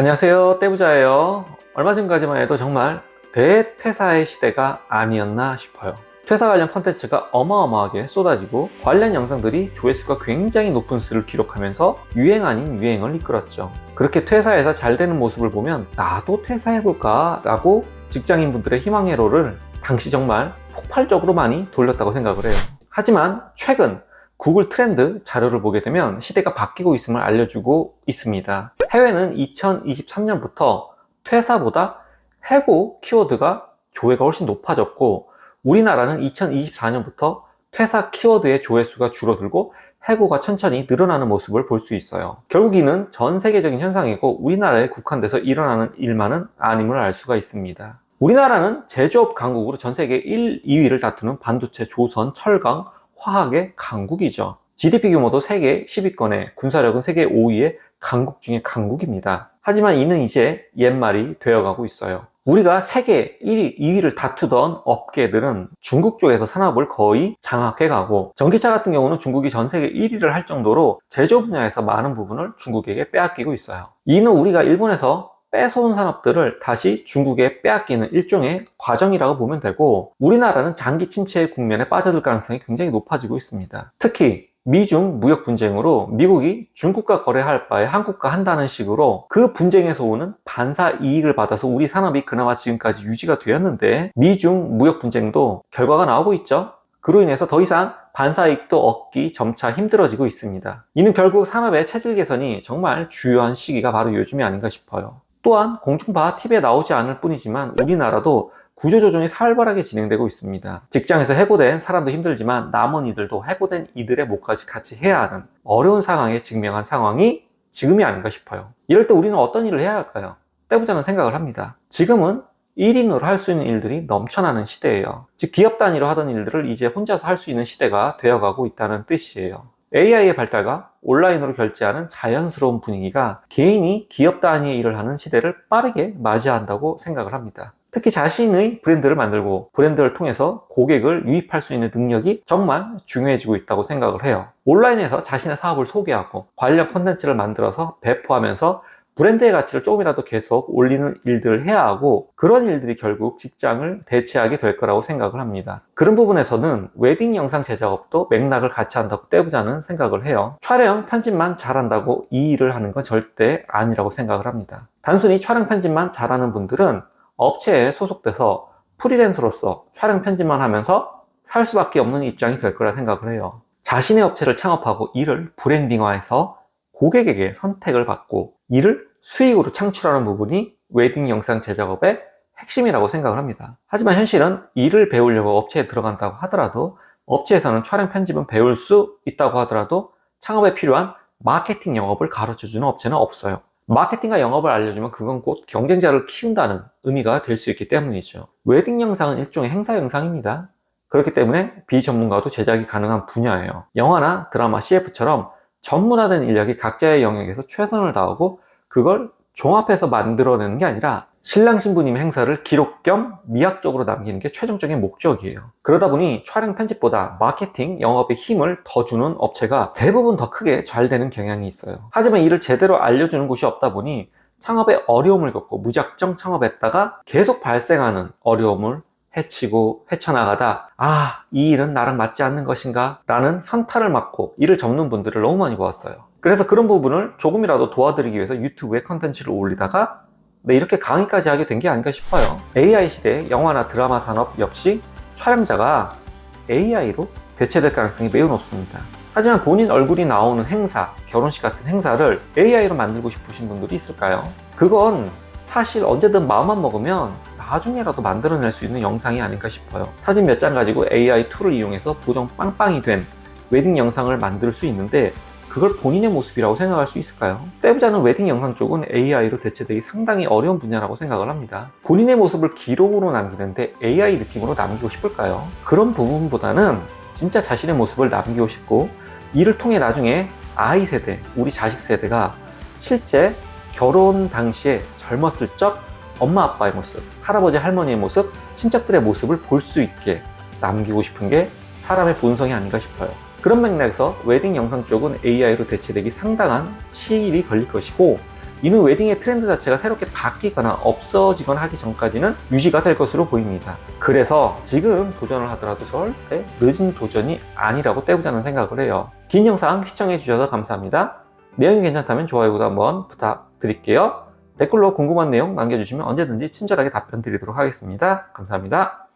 안녕하세요, 떼부자예요. 얼마 전까지만 해도 정말 대퇴사의 시대가 아니었나 싶어요. 퇴사 관련 콘텐츠가 어마어마하게 쏟아지고 관련 영상들이 조회수가 굉장히 높은 수를 기록하면서 유행 아닌 유행을 이끌었죠. 그렇게 퇴사해서 잘 되는 모습을 보면 나도 퇴사해볼까 라고 직장인분들의 희망회로를 당시 정말 폭발적으로 많이 돌렸다고 생각을 해요. 하지만 최근 구글 트렌드 자료를 보게 되면 시대가 바뀌고 있음을 알려주고 있습니다. 해외는 2023년부터 퇴사보다 해고 키워드가 조회가 훨씬 높아졌고, 우리나라는 2024년부터 퇴사 키워드의 조회수가 줄어들고 해고가 천천히 늘어나는 모습을 볼 수 있어요. 결국 이는 전 세계적인 현상이고 우리나라에 국한돼서 일어나는 일만은 아님을 알 수가 있습니다. 우리나라는 제조업 강국으로 전 세계 1, 2위를 다투는 반도체, 조선, 철강, 화학의 강국이죠. GDP 규모도 세계 10위권에, 군사력은 세계 5위의 강국 중의 강국입니다. 하지만 이는 이제 옛말이 되어가고 있어요. 우리가 세계 1위, 2위를 다투던 업계들은 중국 쪽에서 산업을 거의 장악해가고, 전기차 같은 경우는 중국이 전 세계 1위를 할 정도로 제조 분야에서 많은 부분을 중국에게 빼앗기고 있어요. 이는 우리가 일본에서 뺏어온 산업들을 다시 중국에 빼앗기는 일종의 과정이라고 보면 되고, 우리나라는 장기 침체의 국면에 빠져들 가능성이 굉장히 높아지고 있습니다. 특히 미중 무역 분쟁으로 미국이 중국과 거래할 바에 한국과 한다는 식으로 그 분쟁에서 오는 반사 이익을 받아서 우리 산업이 그나마 지금까지 유지가 되었는데, 미중 무역 분쟁도 결과가 나오고 있죠. 그로 인해서 더 이상 반사이익도 얻기 점차 힘들어지고 있습니다. 이는 결국 산업의 체질 개선이 정말 주요한 시기가 바로 요즘이 아닌가 싶어요. 또한 공중파 TV에 나오지 않을 뿐이지만 우리나라도 구조조정이 살벌하게 진행되고 있습니다. 직장에서 해고된 사람도 힘들지만 남은 이들도 해고된 이들의 몫까지 같이 해야 하는 어려운 상황에 직면한 상황이 지금이 아닌가 싶어요. 이럴 때 우리는 어떤 일을 해야 할까요? 떼보자는 생각을 합니다. 지금은 1인으로 할 수 있는 일들이 넘쳐나는 시대예요. 즉 기업 단위로 하던 일들을 이제 혼자서 할 수 있는 시대가 되어가고 있다는 뜻이에요. AI의 발달과 온라인으로 결제하는 자연스러운 분위기가 개인이 기업 단위의 일을 하는 시대를 빠르게 맞이한다고 생각을 합니다. 특히 자신의 브랜드를 만들고 브랜드를 통해서 고객을 유입할 수 있는 능력이 정말 중요해지고 있다고 생각을 해요. 온라인에서 자신의 사업을 소개하고 관련 콘텐츠를 만들어서 배포하면서 브랜드의 가치를 조금이라도 계속 올리는 일들을 해야 하고, 그런 일들이 결국 직장을 대체하게 될 거라고 생각을 합니다. 그런 부분에서는 웨딩 영상 제작업도 맥락을 같이 한다고 떼보자는 생각을 해요. 촬영, 편집만 잘한다고 이 일을 하는 건 절대 아니라고 생각을 합니다. 단순히 촬영, 편집만 잘하는 분들은 업체에 소속돼서 프리랜서로서 촬영, 편집만 하면서 살 수밖에 없는 입장이 될 거라 생각을 해요. 자신의 업체를 창업하고 이를 브랜딩화해서 고객에게 선택을 받고 이를 수익으로 창출하는 부분이 웨딩 영상 제작업의 핵심이라고 생각을 합니다. 하지만 현실은 일을 배우려고 업체에 들어간다고 하더라도, 업체에서는 촬영 편집은 배울 수 있다고 하더라도 창업에 필요한 마케팅 영업을 가르쳐주는 업체는 없어요. 마케팅과 영업을 알려주면 그건 곧 경쟁자를 키운다는 의미가 될 수 있기 때문이죠. 웨딩 영상은 일종의 행사 영상입니다. 그렇기 때문에 비전문가도 제작이 가능한 분야예요. 영화나 드라마, CF처럼 전문화된 인력이 각자의 영역에서 최선을 다하고 그걸 종합해서 만들어내는 게 아니라 신랑 신부님의 행사를 기록 겸 미학적으로 남기는 게 최종적인 목적이에요. 그러다 보니 촬영 편집보다 마케팅, 영업에 힘을 더 주는 업체가 대부분 더 크게 잘 되는 경향이 있어요. 하지만 이를 제대로 알려주는 곳이 없다 보니 창업에 어려움을 겪고 무작정 창업했다가 계속 발생하는 어려움을 헤치고 헤쳐나가다 이 일은 나랑 맞지 않는 것인가 라는 현타를 맞고 이를 접는 분들을 너무 많이 보았어요. 그래서 그런 부분을 조금이라도 도와드리기 위해서 유튜브에 컨텐츠를 올리다가 이렇게 강의까지 하게 된 게 아닌가 싶어요. AI 시대의 영화나 드라마 산업 역시 촬영자가 AI로 대체될 가능성이 매우 높습니다. 하지만 본인 얼굴이 나오는 행사, 결혼식 같은 행사를 AI로 만들고 싶으신 분들이 있을까요? 그건 사실 언제든 마음만 먹으면 나중에라도 만들어낼 수 있는 영상이 아닌가 싶어요. 사진 몇 장 가지고 AI 툴을 이용해서 보정 빵빵이 된 웨딩 영상을 만들 수 있는데, 그걸 본인의 모습이라고 생각할 수 있을까요? 떼부자는 웨딩 영상 쪽은 AI로 대체되기 상당히 어려운 분야라고 생각을 합니다. 본인의 모습을 기록으로 남기는데 AI 느낌으로 남기고 싶을까요? 그런 부분보다는 진짜 자신의 모습을 남기고 싶고, 이를 통해 나중에 아이 세대, 우리 자식 세대가 실제 결혼 당시에 젊었을 적 엄마 아빠의 모습, 할아버지 할머니의 모습, 친척들의 모습을 볼 수 있게 남기고 싶은 게 사람의 본성이 아닌가 싶어요. 그런 맥락에서 웨딩 영상 쪽은 AI로 대체되기 상당한 시일이 걸릴 것이고, 이는 웨딩의 트렌드 자체가 새롭게 바뀌거나 없어지거나 하기 전까지는 유지가 될 것으로 보입니다. 그래서 지금 도전을 하더라도 절대 늦은 도전이 아니라고 때우자는 생각을 해요. 긴 영상 시청해 주셔서 감사합니다. 내용이 괜찮다면 좋아요, 구독 한번 부탁드릴게요. 댓글로 궁금한 내용 남겨주시면 언제든지 친절하게 답변 드리도록 하겠습니다. 감사합니다.